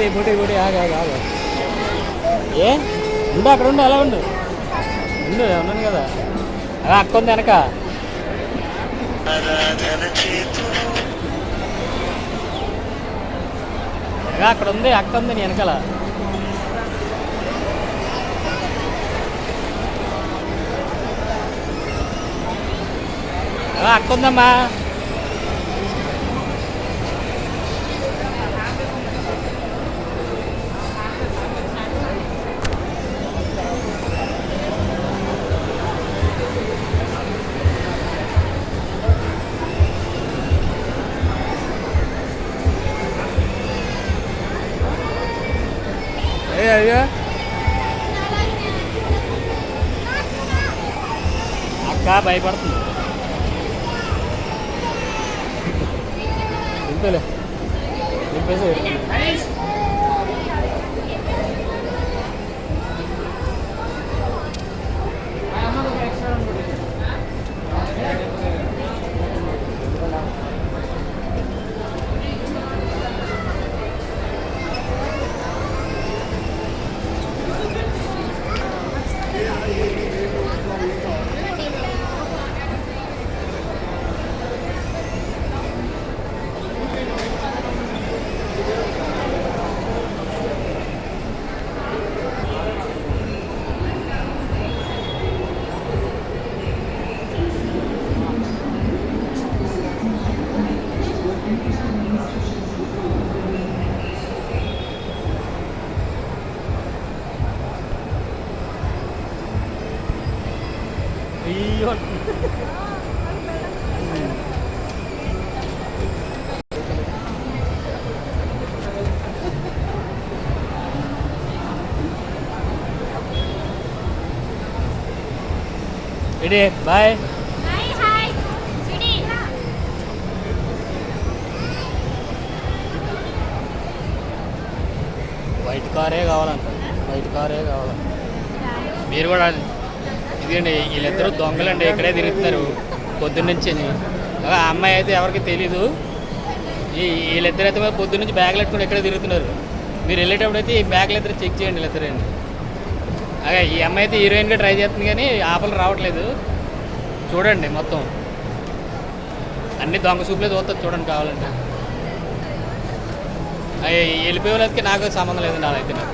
బూటి ఆగా ఆగా ఏ ఉండు అక్కడ ఉండు అలా ఉండు ఉన్నాను కదా అలా అక్క ఉంది వెనక అక్కడ ఉంది అక్క ఉంది నీ వెనకాల అక్క ఉందమ్మా అయ్యా అక్క భయపడుతుంది ఇంతలే నింపేసి రెడీ బాయ్ వైట్ కారే కావాలంట వైట్ కారే కావాలంట మీరు కూడా ఇదిగండి వీళ్ళిద్దరూ దొంగలండి ఇక్కడే తిరుగుతున్నారు పొద్దున్నుంచి ఆ అమ్మాయి అయితే ఎవరికి తెలీదు వీళ్ళిద్దరు అయితే పొద్దున్నుంచి బ్యాగులు పెట్టుకుని ఇక్కడే తిరుగుతున్నారు మీరు వెళ్ళేటప్పుడు అయితే ఈ బ్యాగులు ఇద్దరు చెక్ చేయండి వీళ్ళిద్దరండి అదే ఈ అమ్మాయి అయితే హీరోయిన్గా ట్రై చేస్తుంది కానీ ఆపలు రావట్లేదు చూడండి మొత్తం అన్ని దొంగ చూపులే చూస్తుంది చూడండి కావాలంటే వెళ్ళిపోయే వాళ్ళకి నాకు సంబంధం లేదండి అలా అయితే నాకు